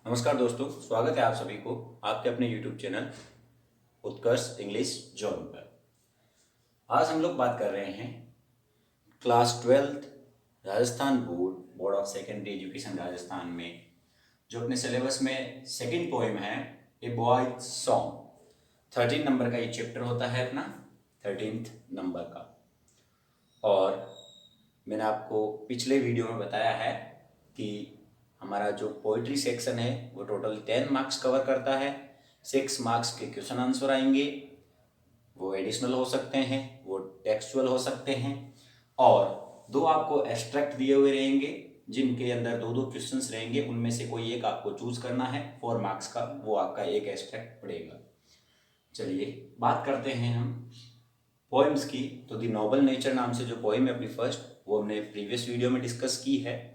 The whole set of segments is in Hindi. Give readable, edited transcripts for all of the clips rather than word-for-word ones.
नमस्कार दोस्तों, स्वागत है आप सभी को आपके अपने YouTube चैनल उत्कर्ष इंग्लिश जोन पर। आज हम लोग बात कर रहे हैं class 12th Rajasthan board of secondary education Rajasthan में जो अपने सिलेबस में सेकंड पोएम है ए बॉयज सॉन्ग। 13 नंबर का ये चैप्टर होता है अपना 13th नंबर का। और मैंने आपको पिछले वीडियो में बताया है कि हमारा जो पोइट्री सेक्शन है वो टोटल 10 मार्क्स कवर करता है। 6 मार्क्स के क्वेश्चन आंसर आएंगे, वो एडिशनल हो सकते हैं, वो टेक्सचुअल हो सकते हैं, और 2 आपको एब्स्ट्रैक्ट दिए हुए रहेंगे जिनके अंदर 2-2 क्वेश्चंस रहेंगे। उनमें से कोई एक आपको चूज करना है 4 मार्क्स का, वो आपका एक एब्स्ट्रैक्ट पड़ेगा। चलिए बात करते हैं हम पोएम्स की। तो दी नोबल नेचर नाम से जो पोएम है अपनी फर्स्ट, वो हमने प्रीवियस वीडियो में डिस्कस की है।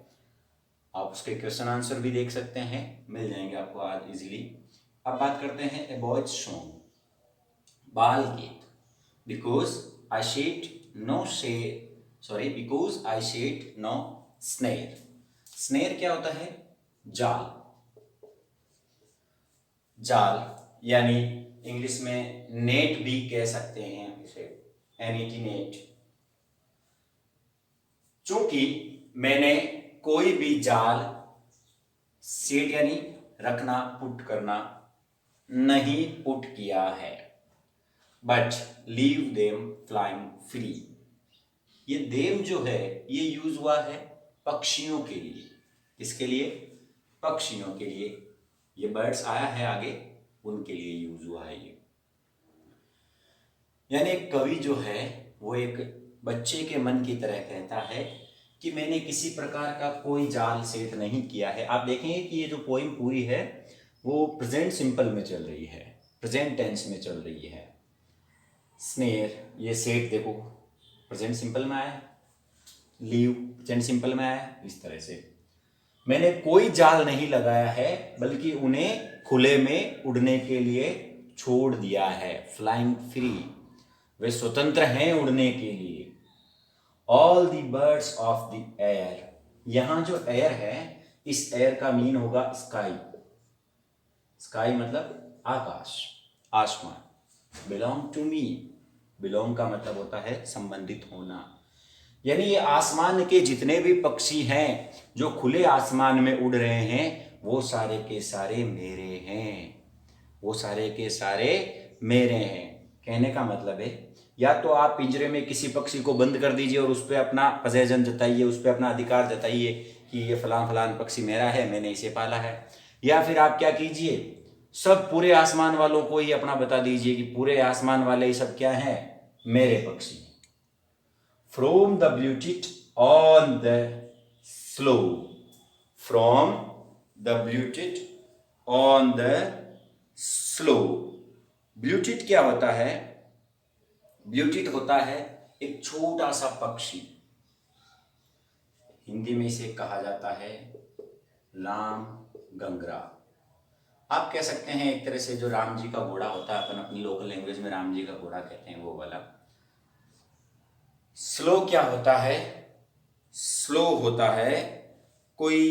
आप उसके क्वेश्चन आंसर भी देख सकते हैं, मिल जाएंगे आपको आज इजीली। अब बात करते हैं ए बॉयज सॉन्ग, बाल गीत। Because I shed no snare. Snare क्या होता है? जाल। जाल यानी इंग्लिश में नेट भी कह सकते हैं इसे, एनईटी नेट। चूंकि मैंने कोई भी जाल सेट यानी रखना, पुट करना नहीं पुट किया है, but leave them flying free. ये देम जो है ये यूज हुआ है पक्षियों के लिए। किसके लिए? पक्षियों के लिए। ये बर्ड्स आया है आगे, उनके लिए यूज हुआ है ये। यानी एक कवि जो है वो एक बच्चे के मन की तरह कहता है कि मैंने किसी प्रकार का कोई जाल सेट नहीं किया है। आप देखेंगे कि ये जो पोइम पूरी है वो प्रेजेंट सिंपल में चल रही है, प्रेजेंट टेंस में चल रही है। स्नेर, ये सेट देखो प्रेजेंट सिंपल में आया, लीव प्रेजेंट सिंपल में आया। इस तरह से मैंने कोई जाल नहीं लगाया है बल्कि उन्हें खुले में उड़ने के लिए छोड़ दिया है। फ्लाइंग फ्री, वे स्वतंत्र हैं उड़ने के लिए। All the birds of the air, यहां जो एयर है इस एयर का मीन होगा स्काई। स्काई मतलब आकाश, आसमान। बिलोंग टू मी, बिलोंग का मतलब होता है संबंधित होना। यानी ये आसमान के जितने भी पक्षी हैं जो खुले आसमान में उड़ रहे हैं वो सारे के सारे मेरे हैं, वो सारे के सारे मेरे हैं। कहने का मतलब है या तो आप पिंजरे में किसी पक्षी को बंद कर दीजिए और उस पर अपना पजेशन जताइए, उस पर अपना अधिकार जताइए कि ये फलां फलां पक्षी मेरा है, मैंने इसे पाला है। या फिर आप क्या कीजिए, सब पूरे आसमान वालों को ही अपना बता दीजिए कि पूरे आसमान वाले ही सब क्या हैं, मेरे पक्षी। From the bluetit on the slow, from the bluetit on the slow। ब्लूटिट क्या होता है? ब्लूटिट होता है एक छोटा सा पक्षी, हिंदी में इसे कहा जाता है राम गंगरा। आप कह सकते हैं एक तरह से जो राम जी का घोड़ा होता है, अपन अपनी लोकल लैंग्वेज में राम जी का घोड़ा कहते हैं, वो वाला। स्लो क्या होता है? स्लो होता है कोई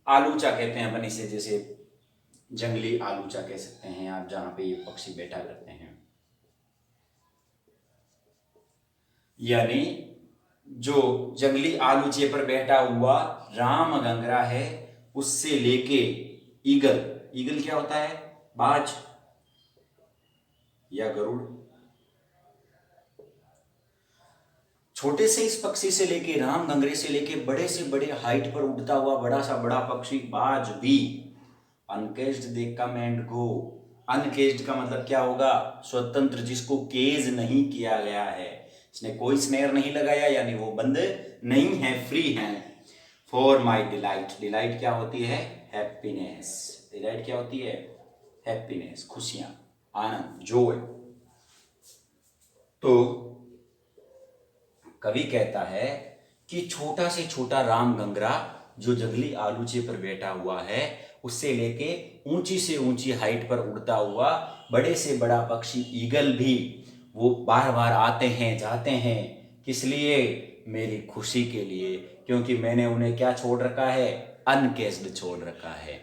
आलूचा कहते हैं अपन इसे, जैसे जंगली आलूचा कह सकते हैं आप, जहां पे ये पक्षी बैठा करते हैं। यानी जो जंगली आलूचे पर बैठा हुआ राम गंगरा है, उससे लेके ईगल, ईगल क्या होता है? बाज या गरुड़। छोटे से इस पक्षी से लेके, राम गंगरे से लेके बड़े से बड़े हाइट पर उड़ता हुआ बड़ा सा बड़ा पक्षी बाज भी, अनकेज्ड दे कम एंड गो। अनकेज्ड का मतलब क्या होगा? स्वतंत्र, जिसको केज नहीं किया गया है, इसने कोई स्नेर नहीं लगाया, यानी वो बंद नहीं है, फ्री है। फॉर माई डिलाइट, डिलाइट क्या होती है? हैप्पीनेस। डिलाइट क्या होती है? हैप्पीनेस, खुशियां, आनंद, जॉय। तो कवि कहता है कि छोटा से छोटा राम गंगरा जो जंगली आलूचे पर बैठा हुआ है, उससे लेके ऊंची से ऊंची हाइट पर उड़ता हुआ बड़े से बड़ा पक्षी ईगल भी, वो बार बार आते हैं जाते हैं। किस लिए? मेरी खुशी के लिए, क्योंकि मैंने उन्हें क्या छोड़ रखा है? अनकेज्ड छोड़ रखा है।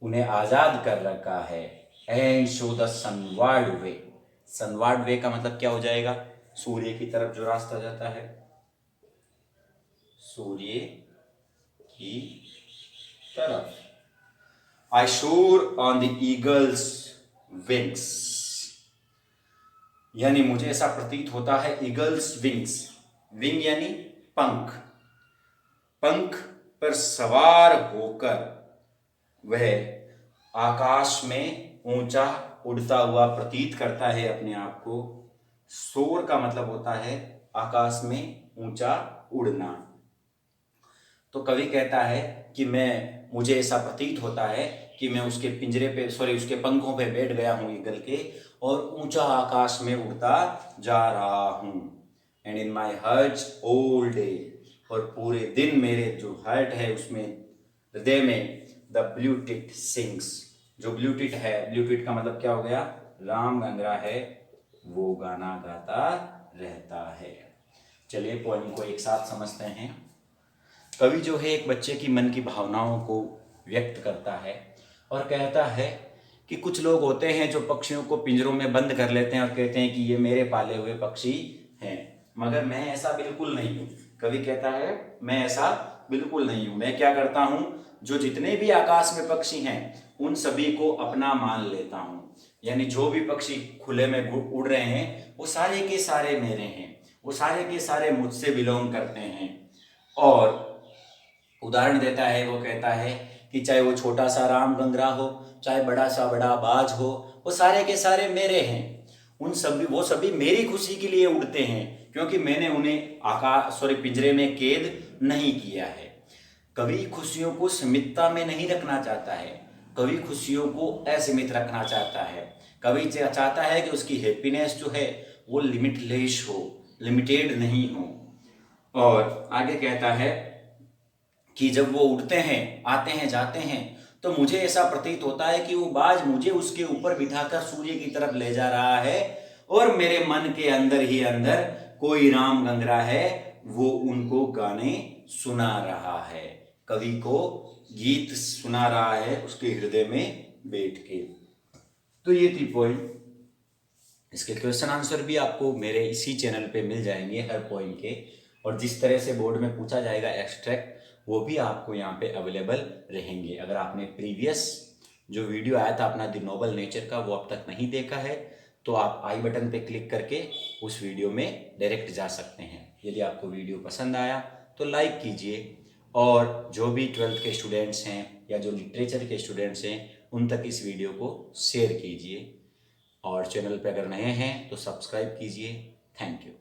उन्हें आज़ाद कर रखा है। एंड शो द सनवार्ड वे। सनवार्ड वे का मतलब क्या हो जाएगा? सूर्य की तरफ जो रास्ता जाता है, सूर्य की तरफ। आई शोर ऑन द ईगल्स विंग्स, यानी मुझे ऐसा प्रतीत होता है, ईगल्स विंग्स, विंग यानी पंख, पंख पर सवार होकर वह आकाश में ऊंचा उड़ता हुआ प्रतीत करता है अपने आप को। सोर का मतलब होता है आकाश में ऊंचा उड़ना। तो कवि कहता है कि मुझे ऐसा प्रतीत होता है कि मैं उसके पिंजरे पे, उसके पंखों पे बैठ गया हूं ईगल के, और ऊंचा आकाश में उड़ता जा रहा हूं। And in my hurt all day, और पूरे दिन मेरे जो हार्ट है उसमें, हृदय में, द ब्लूटिट सिंग्स, जो ब्लूटिट है, ब्लूटिट का मतलब क्या हो गया? राम गंगरा है, वो गाना गाता रहता है। चलिए पोएम को एक साथ समझते हैं। कवि जो है एक बच्चे की मन की भावनाओं को व्यक्त करता है और कहता है कि कुछ लोग होते हैं जो पक्षियों को पिंजरों में बंद कर लेते हैं और कहते हैं कि ये मेरे पाले हुए पक्षी हैं, मगर मैं ऐसा बिल्कुल नहीं हूँ। कवि कहता है मैं ऐसा बिल्कुल नहीं हूँ। मैं क्या करता हूँ, जो जितने भी आकाश में पक्षी हैं उन सभी को अपना मान लेता हूँ। यानी जो भी पक्षी खुले में उड़ रहे हैं वो सारे के सारे मेरे हैं, वो सारे के सारे मुझसे बिलोंग करते हैं। और उदाहरण देता है, वो कहता है कि चाहे वो छोटा सा राम गंगरा हो, चाहे बड़ा सा बड़ा बाज हो, वो सारे के सारे मेरे हैं। वो सभी मेरी खुशी के लिए उड़ते हैं, क्योंकि मैंने उन्हें पिंजरे में कैद नहीं किया है। कवि खुशियों को सीमितता में नहीं रखना चाहता है, कवि खुशियों को असीमित रखना चाहता है। कवि चाहता है कि उसकी हैप्पीनेस जो है वो लिमिटलेस हो, लिमिटेड नहीं हो। और आगे कहता है कि जब वो उड़ते हैं, आते हैं, जाते हैं, तो मुझे ऐसा प्रतीत होता है कि वो बाज मुझे उसके ऊपर बिठाकर सूर्य की तरफ ले जा रहा है, और मेरे मन के अंदर ही अंदर कोई राम गंगरा है, वो उनको गाने सुना रहा है, कवि को गीत सुना रहा है उसके हृदय में बैठ के। तो ये थी पोइम। इसके क्वेश्चन आंसर भी आपको मेरे इसी चैनल पे मिल जाएंगे हर पोइम के, और जिस तरह से बोर्ड में पूछा जाएगा एक्सट्रैक्ट, वो भी आपको यहाँ पे अवेलेबल रहेंगे। अगर आपने प्रीवियस जो वीडियो आया था अपना द नोबल नेचर का, वो अब तक नहीं देखा है, तो आप आई बटन पे क्लिक करके उस वीडियो में डायरेक्ट जा सकते हैं। यदि आपको वीडियो पसंद आया तो लाइक कीजिए, और जो भी 12th के स्टूडेंट्स हैं या जो लिटरेचर के स्टूडेंट्स हैं उन तक इस वीडियो को शेयर कीजिए, और चैनल पर अगर नए हैं तो सब्सक्राइब कीजिए। Thank you.